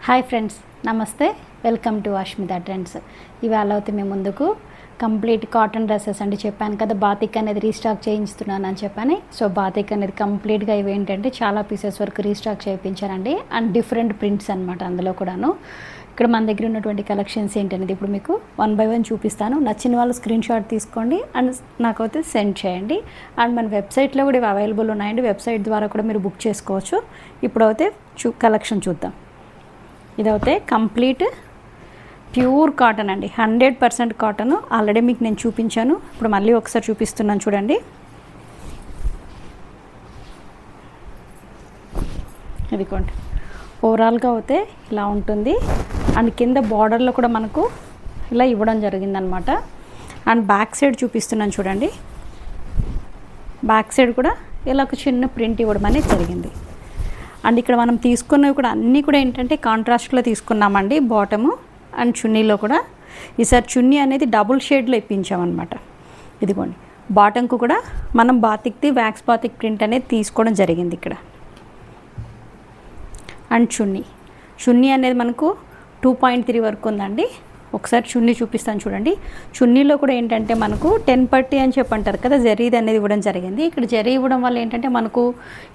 Hi friends, నమస్తే. Welcome to Ashmita trends. ఇవాళ అయితే మేము ముందుకు కంప్లీట్ కాటన్ డ్రెస్సెస్ అంటే చెప్పాను కదా, బాతిక్ అనేది రీస్టాక్ చేయించుతున్నాను అని చెప్పని. సో బాతిక్ అనేది కంప్లీట్గా ఇవి ఏంటంటే చాలా పీసెస్ వరకు రీస్టాక్ చేయించారండి. అండ్ డిఫరెంట్ ప్రింట్స్ అనమాట అందులో కూడాను. ఇక్కడ మన దగ్గర ఉన్నటువంటి కలెక్షన్స్ ఏంటనేది ఇప్పుడు మీకు 1 by 1 చూపిస్తాను. నచ్చిన వాళ్ళు స్క్రీన్ షాట్ తీసుకోండి అండ్ నాకైతే సెండ్ చేయండి. అండ్ మన వెబ్సైట్లో కూడా ఇవి అవైలబుల్ ఉన్నాయండి. వెబ్సైట్ ద్వారా కూడా మీరు బుక్ చేసుకోవచ్చు. ఇప్పుడైతే కలెక్షన్ చూద్దాం. ఇదైతే కంప్లీట్ ప్యూర్ కాటన్ అండి, 100% కాటన్. ఆల్రెడీ మీకు నేను చూపించాను, ఇప్పుడు మళ్ళీ ఒకసారి చూపిస్తున్నాను చూడండి. ఇదిగోండి, ఓవరాల్గా అయితే ఇలా ఉంటుంది. అండ్ కింద బార్డర్లో కూడా మనకు ఇలా ఇవ్వడం జరిగిందనమాట. అండ్ బ్యాక్ సైడ్ చూపిస్తున్నాను చూడండి. బ్యాక్ సైడ్ కూడా ఇలా ఒక చిన్న ప్రింట్ ఇవ్వడం అనేది జరిగింది. అండ్ ఇక్కడ మనం తీసుకున్నవి కూడా అన్నీ కూడా ఏంటంటే కాంట్రాస్ట్లో తీసుకున్నామండి. బాటము అండ్ చున్నీలో కూడా ఈసారి చున్నీ అనేది డబుల్ షేడ్లో ఇప్పించామన్నమాట. ఇదిగోండి, బాటంకు కూడా మనం బాతిక్ది వ్యాక్స్ బాతిక్ ప్రింట్ అనేది తీసుకోవడం జరిగింది ఇక్కడ. అండ్ చున్నీ అనేది మనకు 2.3 వరకు ఉందండి. ఒకసారి చున్నీ చూపిస్తాను చూడండి. చున్నీలో కూడా ఏంటంటే మనకు 10 పట్టి అని చెప్పంటారు కదా, జరీది అనేది ఇవ్వడం జరిగింది. ఇక్కడ జరీ ఇవ్వడం వల్ల ఏంటంటే మనకు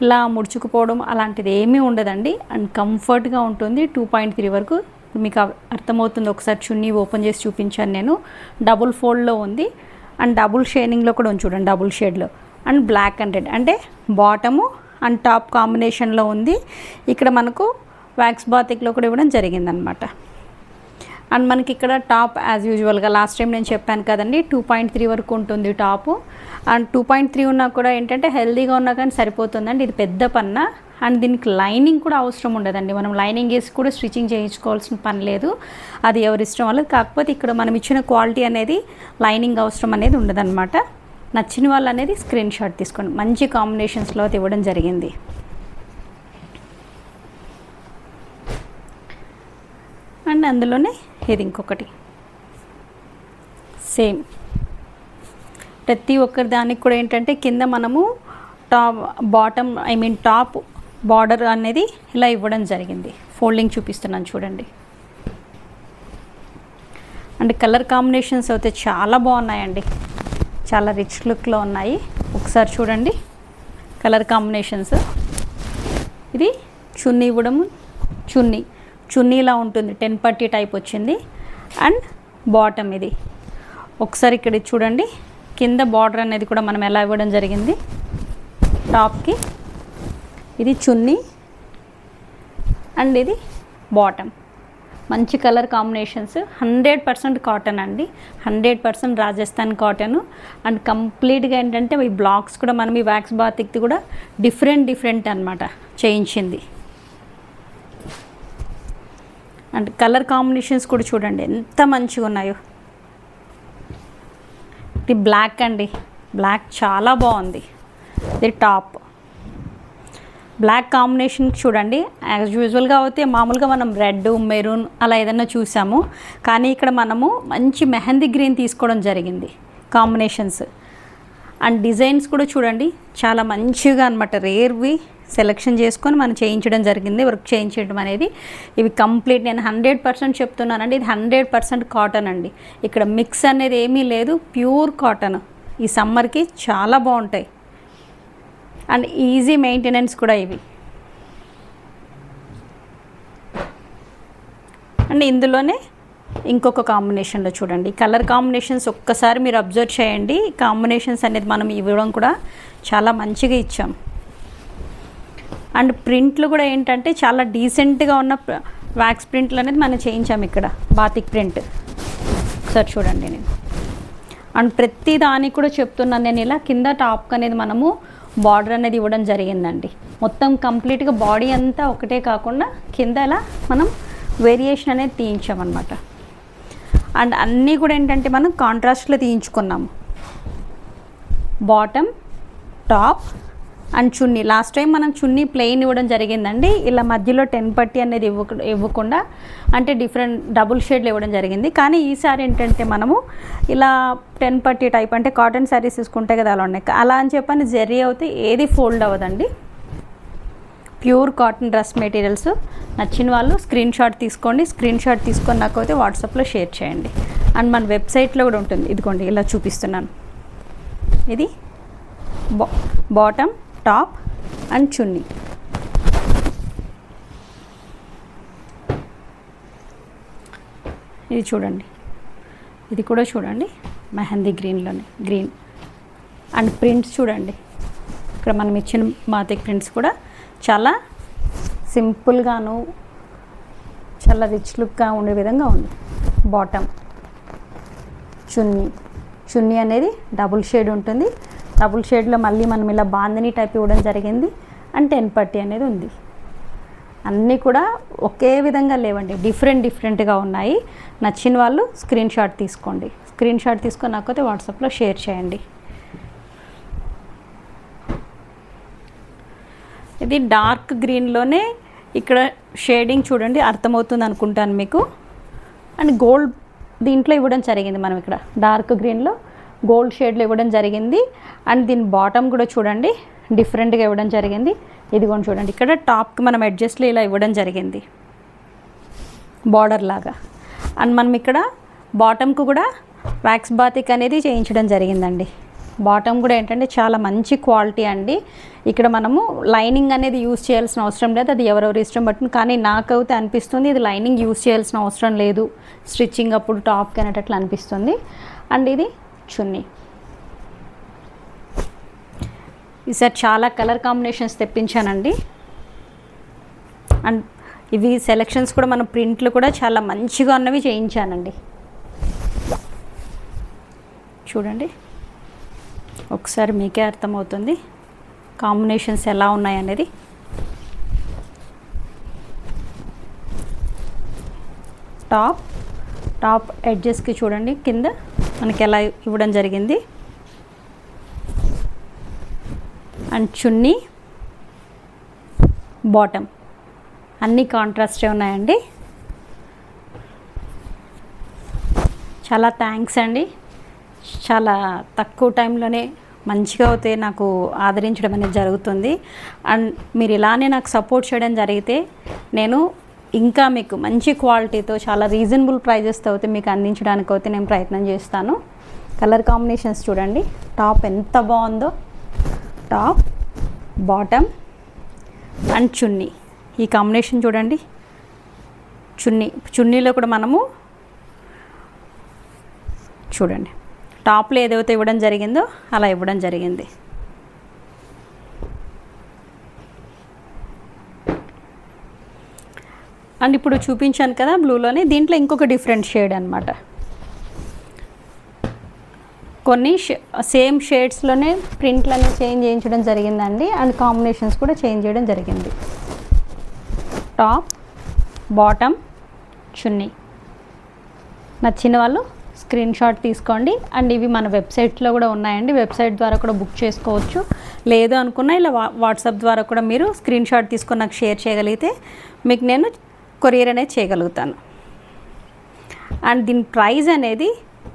ఇలా ముడుచుకుపోవడం అలాంటిది ఏమీ ఉండదండి. అండ్ కంఫర్ట్గా ఉంటుంది. 2.3 వరకు మీకు అర్థమవుతుంది. ఒకసారి చున్నీ ఓపెన్ చేసి చూపించాను నేను. డబుల్ ఫోల్డ్లో ఉంది అండ్ డబుల్ షేడింగ్లో కూడా ఉంది చూడండి, డబుల్ షేడ్లో. అండ్ బ్లాక్ అండ్ రెడ్ అంటే బాటము అండ్ టాప్ కాంబినేషన్లో ఉంది. ఇక్కడ మనకు వ్యాక్స్ బాతిక్లో కూడా ఇవ్వడం జరిగిందనమాట. అండ్ మనకి ఇక్కడ టాప్ యాజ్ యూజువల్గా లాస్ట్ టైం నేను చెప్పాను కదండి, 2.3 వరకు ఉంటుంది టాపు. అండ్ 2.3 ఉన్నా కూడా ఏంటంటే హెల్దీగా ఉన్నా కానీ సరిపోతుందండి. ఇది పెద్ద పన్న. అండ్ దీనికి లైనింగ్ కూడా అవసరం ఉండదండి. మనం లైనింగ్ వేసి కూడా స్టిచ్చింగ్ చేయించుకోవాల్సిన పని లేదు. అది ఎవరి ఇష్టం వాళ్ళది. కాకపోతే ఇక్కడ మనం ఇచ్చిన క్వాలిటీ అనేది లైనింగ్ అవసరం అనేది ఉండదన్నమాట. నచ్చిన వాళ్ళు అనేది స్క్రీన్ షాట్ తీసుకోండి. మంచి కాంబినేషన్స్లో ఇవ్వడం జరిగింది. అండ్ అందులోనే ఇది ఇంకొకటి సేమ్. ప్రతి ఒక్కరి దానికి కూడా ఏంటంటే కింద మనము టాప్ బార్డర్ అనేది ఇలా ఇవ్వడం జరిగింది. ఫోల్డింగ్ చూపిస్తున్నాను చూడండి. అండ్ కలర్ కాంబినేషన్స్ అయితే చాలా బాగున్నాయండి, చాలా రిచ్ లుక్లో ఉన్నాయి. ఒకసారి చూడండి కలర్ కాంబినేషన్స్. ఇది చున్నీ ఇవ్వడము, చున్నీలా ఉంటుంది, 10 పట్టి టైప్ వచ్చింది. అండ్ బాటమ్ ఇది ఒకసారి ఇక్కడ చూడండి. కింద బార్డర్ అనేది కూడా మనం ఎలా ఇవ్వడం జరిగింది టాప్కి. ఇది చున్నీ అండ్ ఇది బాటమ్. మంచి కలర్ కాంబినేషన్స్. 100% కాటన్ అండి, 100% రాజస్థాన్ కాటన్. అండ్ కంప్లీట్గా ఏంటంటే ఈ బ్లాక్స్ కూడా మనం ఈ వ్యాక్స్ బాతిక్ది కూడా డిఫరెంట్ అనమాట చేయించింది. అండ్ కలర్ కాంబినేషన్స్ కూడా చూడండి ఎంత మంచిగా ఉన్నాయో. ఇది బ్లాక్ అండి, బ్లాక్ చాలా బాగుంది. ఇది టాప్ బ్లాక్ కాంబినేషన్ చూడండి. యాజ్ యూజువల్గా అయితే మామూలుగా మనం రెడ్, మెరూన్ అలా ఏదైనా చూసాము, కానీ ఇక్కడ మనము మంచి మెహందీ గ్రీన్ తీసుకోవడం జరిగింది కాంబినేషన్స్. అండ్ డిజైన్స్ కూడా చూడండి చాలా మంచిగా అనమాట. రేర్వి సెలెక్షన్ చేసుకొని మనం చేయించడం జరిగింది, వర్క్ చేయించడం అనేది. ఇవి కంప్లీట్ నేను 100% చెప్తున్నానండి. ఇది 100% కాటన్ అండి. ఇక్కడ మిక్స్ అనేది ఏమీ లేదు, ప్యూర్ కాటన్. ఈ సమ్మర్కి చాలా బాగుంటాయి అండ్ ఈజీ మెయింటెనెన్స్ కూడా ఇవి. అండ్ ఇందులోనే ఇంకొక కాంబినేషన్లో చూడండి. కలర్ కాంబినేషన్స్ ఒక్కసారి మీరు అబ్జర్వ్ చేయండి. కాంబినేషన్స్ అనేది మనం ఇవ్వడం కూడా చాలా మంచిగా ఇచ్చాం. అండ్ ప్రింట్లు కూడా ఏంటంటే చాలా డీసెంట్గా ఉన్న వ్యాక్స్ ప్రింట్లు అనేది మనం చేయించాము ఇక్కడ, బాతిక్ ప్రింట్. ఒకసారి చూడండి నేను. అండ్ ప్రతి దానికి కూడా చెప్తున్నాను నేను, ఇలా కింద టాప్ అనేది మనము బార్డర్ అనేది ఇవ్వడం జరిగిందండి. మొత్తం కంప్లీట్గా బాడీ అంతా ఒకటే కాకుండా కింద ఇలా మనం వేరియేషన్ అనేది తీయించామన్నమాట. అండ్ అన్నీ కూడా ఏంటంటే మనం కాంట్రాస్ట్లో తీయించుకున్నాము. Bottom, top and chunni. Last time మనం చున్నీ ప్లెయిన్ ఇవ్వడం జరిగిందండి. ఇలా మధ్యలో 10 పట్టి అనేది ఇవ్వకుండా అంటే డిఫరెంట్ డబుల్ షేడ్లు ఇవ్వడం జరిగింది. కానీ ఈసారి ఏంటంటే మనము ఇలా 10 పట్టి టైప్ అంటే కాటన్ శారీస్ తీసుకుంటే కదా అలా ఉన్నాయి, అలా అని చెప్పని జరీ అయితే ఏది ఫోల్డ్ అవ్వదండి. Pure cotton dress materials. నచ్చిన వాళ్ళు స్క్రీన్ షాట్ తీసుకోండి. స్క్రీన్ షాట్ తీసుకొని నాకైతే వాట్సాప్లో షేర్ చేయండి. అండ్ మన వెబ్సైట్లో కూడా ఉంటుంది. ఇదిగోండి ఇలా చూపిస్తున్నాను. ఇది బాటమ్, టాప్ అండ్ చున్నీ. ఇది చూడండి, ఇది కూడా చూడండి మెహందీ గ్రీన్లోనే, గ్రీన్. అండ్ ప్రింట్స్ చూడండి, ఇక్కడ మనం ఇచ్చిన బాతిక్ ప్రింట్స్ కూడా చాలా సింపుల్గాను చాలా రిచ్ లుక్గా ఉండే విధంగా ఉంది. బాటమ్, చున్నీ అనేది డబుల్ షేడ్ ఉంటుంది. డబుల్ షేడ్లో మళ్ళీ మనం ఇలా బాందిని టైప్ ఇవ్వడం జరిగింది. అండ్ 10 పట్టీ అనేది ఉంది. అన్నీ కూడా ఒకే విధంగా లేవండి, డిఫరెంట్గా ఉన్నాయి. నచ్చిన వాళ్ళు స్క్రీన్ షాట్ తీసుకోండి. స్క్రీన్ షాట్ తీసుకొని నాకైతే వాట్సాప్లో షేర్ చేయండి. ఇది డార్క్ గ్రీన్లోనే ఇక్కడ షేడింగ్ చూడండి, అర్థమవుతుంది అనుకుంటాను మీకు. అండ్ గోల్డ్ దీంట్లో ఇవ్వడం జరిగింది. మనం ఇక్కడ డార్క్ గ్రీన్లో గోల్డ్ షేడ్లో ఇవ్వడం జరిగింది. అండ్ దీని బాటమ్ కూడా చూడండి డిఫరెంట్గా ఇవ్వడం జరిగింది. ఇదిగోండి చూడండి, ఇక్కడ టాప్కి మనం అడ్జస్ట్లో ఇలా ఇవ్వడం జరిగింది బార్డర్ లాగా. అండ్ మనం ఇక్కడ బాటమ్కు కూడా వ్యాక్స్ బాతిక్ అనేది చేయించడం జరిగిందండి. బాటమ్ కూడా ఏంటంటే చాలా మంచి క్వాలిటీ అండి. ఇక్కడ మనము లైనింగ్ అనేది యూజ్ చేయాల్సిన అవసరం లేదు, అది ఎవరెవరి ఇష్టం బట్టి. కానీ నాకైతే అనిపిస్తుంది ఇది లైనింగ్ యూజ్ చేయాల్సిన అవసరం లేదు, స్టిచ్చింగ్ అప్పుడు టాప్కి అనేటట్లు అనిపిస్తుంది. అండ్ ఇది చున్నీ. ఈసారి చాలా కలర్ కాంబినేషన్స్ తెప్పించానండి. అండ్ ఇవి సెలెక్షన్స్ కూడా మన ప్రింట్లు కూడా చాలా మంచిగా ఉన్నవి చేయించానండి. చూడండి, ఒకసారి మీకే అర్థమవుతుంది కాంబినేషన్స్ ఎలా ఉన్నాయనేది. టాప్ ఎడ్జెస్కి చూడండి కింద మనకి ఎలా ఇవ్వడం జరిగింది. అండ్ చున్నీ, బాటమ్ అన్నీ కాంట్రాస్టే ఉన్నాయండి. చాలా థ్యాంక్స్ అండి. చాలా తక్కువ టైంలోనే మంచిగా అయితే నాకు ఆదరించడం అనేది జరుగుతుంది. అండ్ మీరు ఇలానే నాకు సపోర్ట్ చేయడం జరిగితే నేను ఇంకా మీకు మంచి క్వాలిటీతో చాలా రీజనబుల్ ప్రైజెస్తో అయితే మీకు అందించడానికి అయితే నేను ప్రయత్నం చేస్తాను. కలర్ కాంబినేషన్స్ చూడండి, టాప్ ఎంత బాగుందో. టాప్, బాటమ్ అండ్ చున్నీ, ఈ కాంబినేషన్ చూడండి. చున్నీలో కూడా మనము చూడండి టాప్లో ఏదైతే ఇవ్వడం జరిగిందో అలా ఇవ్వడం జరిగింది. అండ్ ఇప్పుడు చూపించాను కదా బ్లూలోనే, దీంట్లో ఇంకొక డిఫరెంట్ షేడ్ అనమాట. కొన్ని సేమ్ షేడ్స్లోనే ప్రింట్లన్నీ చేంజ్ చేయించడం జరిగిందండి. అండ్ కాంబినేషన్స్ కూడా చేంజ్ చేయడం జరిగింది. టాప్, బాటమ్, చున్నీ. నచ్చిన వాళ్ళు స్క్రీన్ షాట్ తీసుకోండి. అండ్ ఇవి మన వెబ్సైట్లో కూడా ఉన్నాయండి, వెబ్సైట్ ద్వారా కూడా బుక్ చేసుకోవచ్చు. లేదు అనుకున్నా ఇలా వాట్సాప్ ద్వారా కూడా మీరు స్క్రీన్ షాట్ తీసుకొని నాకు షేర్ చేయగలిగితే మీకు నేను కొరియర్ అనేది చేయగలుగుతాను. అండ్ దీని ప్రైస్ అనేది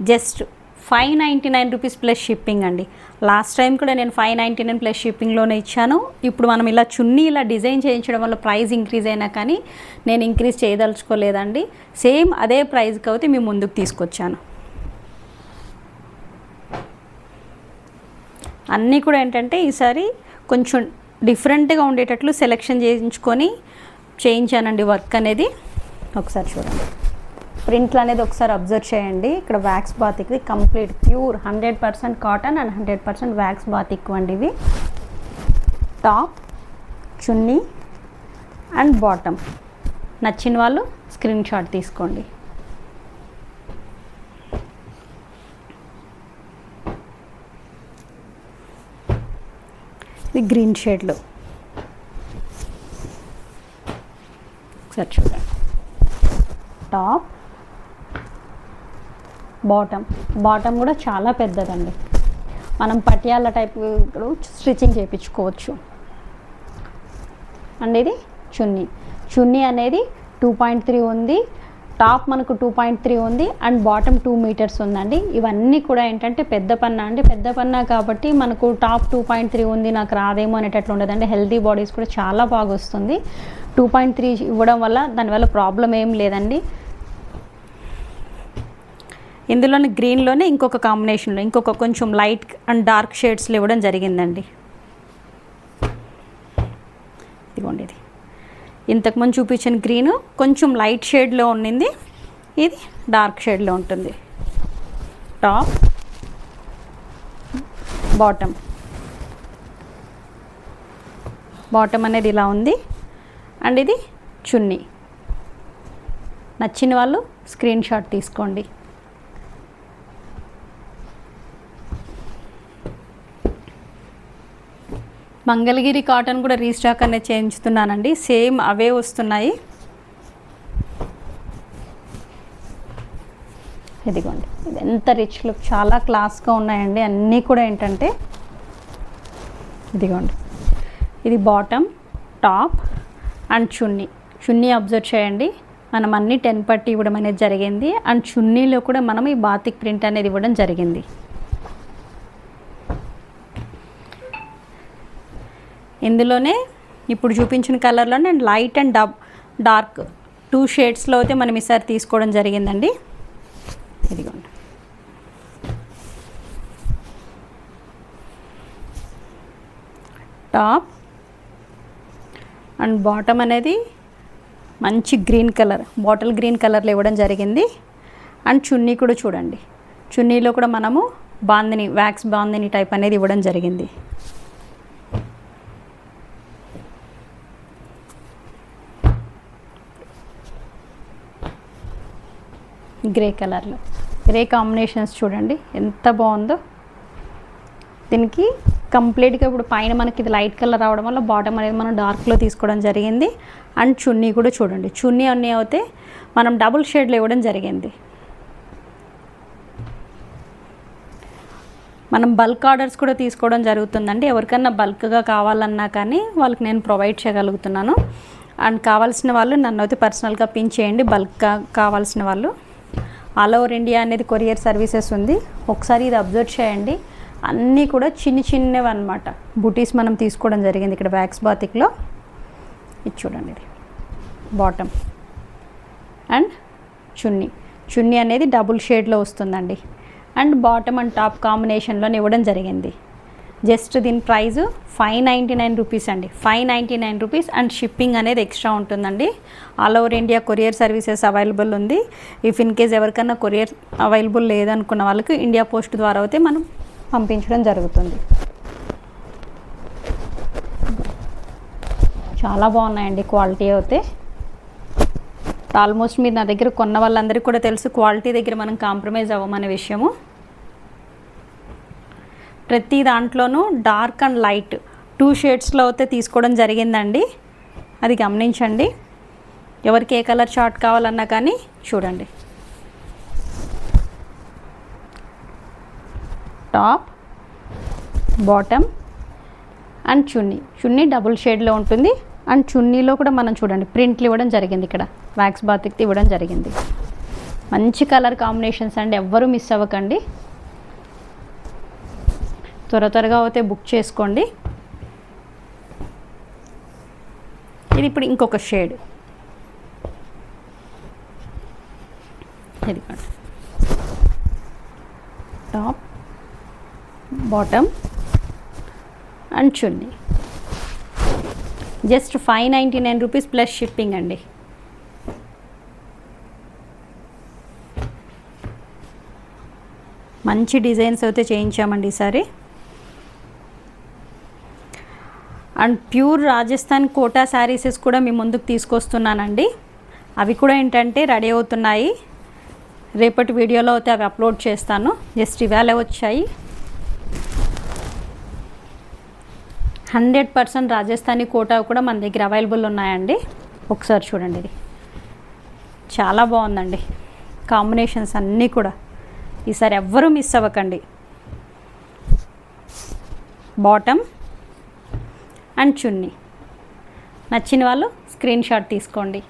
జస్ట్ 599 రూపీస్ ప్లస్ షిప్పింగ్ అండి. లాస్ట్ టైం కూడా నేను 599 ప్లస్ షిప్పింగ్లోనే ఇచ్చాను. ఇప్పుడు మనం ఇలా చున్నీ ఇలా డిజైన్ చేయించడం వల్ల ప్రైస్ ఇంక్రీజ్ అయినా కానీ నేను ఇంక్రీజ్ చేయదలుచుకోలేదండి. సేమ్ అదే ప్రైస్కి అయితే మేము ముందుకు తీసుకొచ్చాను. అన్నీ కూడా ఏంటంటే ఈసారి కొంచెం డిఫరెంట్గా ఉండేటట్లు సెలెక్షన్ చేయించానండి వర్క్ అనేది. ఒకసారి చూడండి, ప్రింట్లు అనేది ఒకసారి అబ్జర్వ్ చేయండి. ఇక్కడ wax batik complete pure 100% cotton and 100% wax batik అండి ఇవి. Top, chunni and bottom. నచ్చిన వాళ్ళు స్క్రీన్ షాట్ తీసుకోండి. ఇది గ్రీన్ షేడ్లో ఒకసారి చూడండి. టాప్, బాటమ్ కూడా చాలా పెద్దదండి. మనం పటియాల టైప్ స్టిచ్చింగ్ చేయించుకోవచ్చు. అండ్ ఇది చున్నీ అనేది 2.3 ఉంది. టాప్ మనకు 2.3 ఉంది అండ్ బాటమ్ 2 మీటర్స్ ఉందండి. ఇవన్నీ కూడా ఏంటంటే పెద్ద పన్నా అండి, పెద్ద పన్నా కాబట్టి మనకు టాప్ 2.3 ఉంది నాకు రాదేమో అనేటట్లు ఉండదండి. హెల్తీ బాడీస్ కూడా చాలా బాగా వస్తుంది. 2.3 ఇవ్వడం వల్ల దానివల్ల ప్రాబ్లం ఏం లేదండి. ఇందులోనే గ్రీన్లోనే ఇంకొక కాంబినేషన్లో ఇంకొక కొంచెం లైట్ అండ్ డార్క్ షేడ్స్లో ఇవ్వడం జరిగిందండి. ఇదిగోండి, ఇది ఇంతకుముందు చూపించిన గ్రీను కొంచెం లైట్ షేడ్లో ఉండింది, ఇది డార్క్ షేడ్లో ఉంటుంది. టాప్ బాటమ్ అనేది ఇలా ఉంది అండ్ ఇది చున్నీ. నచ్చిన వాళ్ళు స్క్రీన్ షాట్ తీసుకోండి. మంగళగిరి కాటన్ కూడా రీస్టాక్ అనేది చేయించుతున్నానండి. సేమ్ అవే వస్తున్నాయి. ఇదిగోండి, ఇది ఎంత రిచ్ లుక్, చాలా క్లాస్గా ఉన్నాయండి అన్నీ కూడా. ఏంటంటే ఇదిగోండి, ఇది bottom, top and chunni observe చేయండి. మనం అన్ని 10 పట్టి ఇవ్వడం అనేది జరిగింది అండ్ చున్నీలో కూడా మనం ఈ బాతిక్ ప్రింట్ అనేది ఇవ్వడం జరిగింది. ఇందులోనే ఇప్పుడు చూపించిన కలర్లోనే అండ్ లైట్ అండ్ డార్క్ 2 షేడ్స్లో అయితే మనం ఈసారి తీసుకోవడం జరిగిందండి. ఇదిగోండి, టాప్ అండ్ బాటమ్ అనేది మంచి గ్రీన్ కలర్, బాటిల్ గ్రీన్ కలర్లో ఇవ్వడం జరిగింది. అండ్ చున్నీ కూడా చూడండి, చున్నీలో కూడా మనము బాందిని, వ్యాక్స్ బాందిని టైప్ అనేది ఇవ్వడం జరిగింది. గ్రే కలర్లో, గ్రే కాంబినేషన్స్ చూడండి ఎంత బాగుందో. దీనికి కంప్లీట్గా ఇప్పుడు పైన మనకి ఇది లైట్ కలర్ రావడం వల్ల బాటమ్ అనేది మనం డార్క్లో తీసుకోవడం జరిగింది. అండ్ చున్నీ కూడా చూడండి, చున్నీ అన్నీ అయితే మనం డబుల్ షేడ్లో ఇవ్వడం జరిగింది. మనం బల్క్ ఆర్డర్స్ కూడా తీసుకోవడం జరుగుతుందండి. ఎవరికన్నా బల్క్గా కావాలన్నా కానీ వాళ్ళకి నేను ప్రొవైడ్ చేయగలుగుతున్నాను. అండ్ కావాల్సిన వాళ్ళు నన్ను అయితే పర్సనల్గా పిన్ చేయండి. బల్క్గా కావాల్సిన వాళ్ళు ఆల్ ఓవర్ ఇండియా అనేది కొరియర్ సర్వీసెస్ ఉంది. ఒకసారి ఇది అబ్జర్వ్ చేయండి, అన్నీ కూడా చిన్నవి అన్నమాట. బుటీస్ మనం తీసుకోవడం జరిగింది ఇక్కడ వ్యాక్స్ బాతిక్లో. ఇది చూడండి, ఇది బాటమ్ అండ్ చున్నీ అనేది డబుల్ షేడ్లో వస్తుందండి. అండ్ బాటమ్ అండ్ టాప్ కాంబినేషన్లో ఇవ్వడం జరిగింది. జస్ట్ దీని ప్రైస్ 599 రూపీస్ అండి, 599 రూపీస్. అండ్ షిప్పింగ్ అనేది ఎక్స్ట్రా ఉంటుందండి. All over India courier services available ఉంది. ఇఫ్ ఇన్ కేస్ ఎవరికన్నా కొరియర్ అవైలబుల్ లేదనుకున్న వాళ్ళకి ఇండియా పోస్ట్ ద్వారా అయితే మనం పంపించడం జరుగుతుంది. చాలా బాగున్నాయండి క్వాలిటీ అయితే. ఆల్మోస్ట్ మీరు నా దగ్గర కొన్న వాళ్ళందరికీ కూడా తెలుసు క్వాలిటీ దగ్గర మనం కాంప్రమైజ్ అవ్వమనే విషయము. ప్రతి దాంట్లోనూ డార్క్ అండ్ లైట్ 2 షేడ్స్లో అయితే తీసుకోవడం జరిగిందండి. అది గమనించండి. ఎవరికి ఏ కలర్ చార్ట్ కావాలన్నా కానీ చూడండి. Top, bottom and chunni double షేడ్లో ఉంటుంది. అండ్ చున్నీలో కూడా మనం చూడండి ప్రింట్లు ఇవ్వడం జరిగింది. ఇక్కడ వ్యాక్స్ బాతిక్ ఇవ్వడం జరిగింది. మంచి కలర్ కాంబినేషన్స్ అండి, ఎవ్వరూ మిస్ అవ్వకండి. త్వరగా అయితే బుక్ చేసుకోండి. ఇది ఇప్పుడు ఇంకొక షేడ్. ఇది top, bottom and chunni. Just 599 rupees plus shipping అండి. మంచి డిజైన్స్ అయితే చేయించామండి ఈసారి. అండ్ ప్యూర్ రాజస్థాన్ కోటా శారీసెస్ కూడా మీ ముందుకు తీసుకొస్తున్నానండి. అవి కూడా ఏంటంటే రెడీ అవుతున్నాయి. రేపటి వీడియోలో అయితే అవి అప్లోడ్ చేస్తాను. జస్ట్ ఇవాళ వచ్చాయి. 100% రాజస్థానీ కోటా కూడా మన దగ్గర అవైలబుల్ ఉన్నాయండి. ఒకసారి చూడండి, ఇది చాలా బాగుందండి. కాంబినేషన్స్ అన్నీ కూడా ఈసారి ఎవ్వరూ మిస్ అవ్వకండి. బాటమ్ అండ్ చున్నీ నచ్చిన వాళ్ళు స్క్రీన్ షాట్ తీసుకోండి.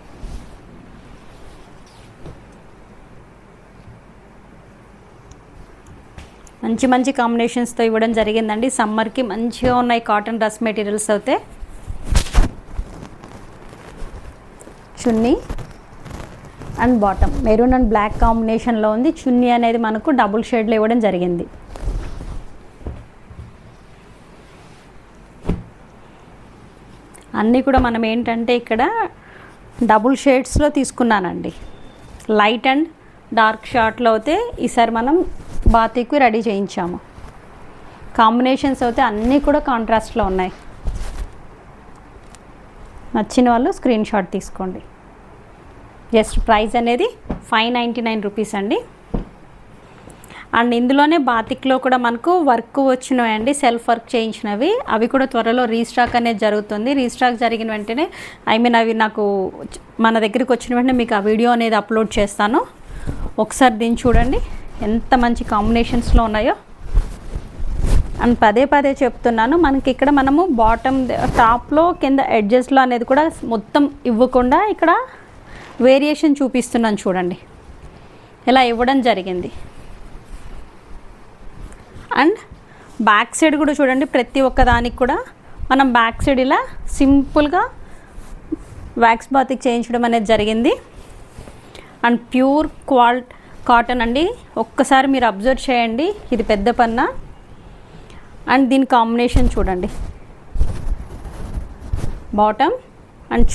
మంచి మంచి కాంబినేషన్స్తో ఇవ్వడం జరిగిందండి. సమ్మర్కి మంచిగా ఉన్నాయి కాటన్ డ్రెస్ మెటీరియల్స్ అయితే. Chunni and bottom maroon and black కాంబినేషన్లో ఉంది. చున్నీ అనేది మనకు డబుల్ షేడ్లో ఇవ్వడం జరిగింది. అన్నీ కూడా మనం ఏంటంటే ఇక్కడ డబుల్ షేడ్స్లో తీసుకున్నానండి. లైట్ అండ్ డార్క్ షార్ట్లో అయితే ఈసారి మనం బాతిక్వి రెడీ చేయించాము. కాంబినేషన్స్ అయితే అన్నీ కూడా కాంట్రాస్ట్లో ఉన్నాయి. నచ్చిన వాళ్ళు స్క్రీన్ షాట్ తీసుకోండి. జస్ట్ ప్రైస్ అనేది 599 రూపీస్ అండి. అండ్ ఇందులోనే బాతిక్లో కూడా మనకు వర్క్ వచ్చినాయండి, సెల్ఫ్ వర్క్ చేయించినవి. అవి కూడా త్వరలో రీస్టాక్ అనేది జరుగుతుంది. రీస్టాక్ జరిగిన వెంటనే అవి నాకు మన దగ్గరికి వచ్చిన వెంటనే మీకు ఆ వీడియో అనేది అప్లోడ్ చేస్తాను. ఒకసారి దీన్ని చూడండి ఎంత మంచి కాంబినేషన్స్లో ఉన్నాయో. అండ్ పదే పదే చెప్తున్నాను, మనకి ఇక్కడ మనము బాటమ్ టాప్లో కింద ఎడ్జెస్లో అనేది కూడా మొత్తం ఇవ్వకుండా ఇక్కడ వేరియేషన్ చూపిస్తున్నాను చూడండి, ఇలా ఇవ్వడం జరిగింది. అండ్ బ్యాక్ సైడ్ కూడా చూడండి, ప్రతి ఒక్క దానికి కూడా మనం బ్యాక్ సైడ్ ఇలా సింపుల్గా వ్యాక్స్ బాతిక్ చేయించడం అనేది జరిగింది. అండ్ ప్యూర్ కాటన్ అండి. ఒక్కసారి మీరు అబ్జర్వ్ చేయండి, ఇది పెద్ద పన్నా. అండ్ దీని కాంబినేషన్ చూడండి, బాటమ్ అండ్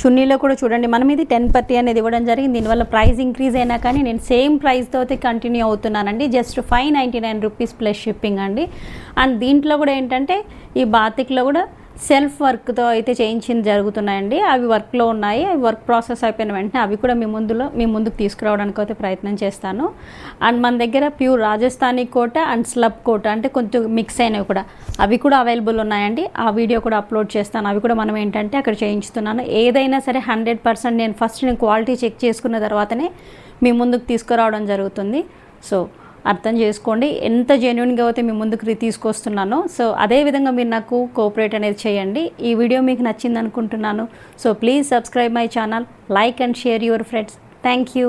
చున్నీలో కూడా చూడండి మనం ఇది 10% అనేది ఇవ్వడం జరిగింది. దీనివల్ల ప్రైస్ ఇంక్రీజ్ అయినా కానీ నేను సేమ్ ప్రైస్తో అయితే కంటిన్యూ అవుతున్నానండి. జస్ట్ 599 రూపీస్ ప్లస్ షిప్పింగ్ అండి. అండ్ దీంట్లో కూడా ఏంటంటే ఈ బాతిక్లో కూడా సెల్ఫ్ వర్క్తో అయితే చేయించింది జరుగుతున్నాయండి. అవి వర్క్లో ఉన్నాయి. అవి వర్క్ ప్రాసెస్ అయిపోయిన వెంటనే అవి కూడా మీ ముందుకు తీసుకురావడానికి అయితే ప్రయత్నం చేస్తాను. అండ్ మన దగ్గర pure Rajasthani Kota and slub Kota అంటే కొంచెం మిక్స్ అయినవి కూడా అవి కూడా అవైలబుల్ ఉన్నాయండి. ఆ వీడియో కూడా అప్లోడ్ చేస్తాను. అవి కూడా మనం ఏంటంటే అక్కడ చేయించుతున్నాను. ఏదైనా సరే 100% నేను క్వాలిటీ చెక్ చేసుకున్న తర్వాతనే మీ ముందుకు తీసుకురావడం జరుగుతుంది. సో అర్థం చేసుకోండి ఎంత జెన్యున్గా అయితే మీ ముందుకు తీసుకొస్తున్నానో. సో అదేవిధంగా మీరు నాకు కోఆపరేట్ అనేది చేయండి. ఈ వీడియో మీకు నచ్చింది అనుకుంటున్నాను. So please subscribe my channel, like and share your friends. Thank you.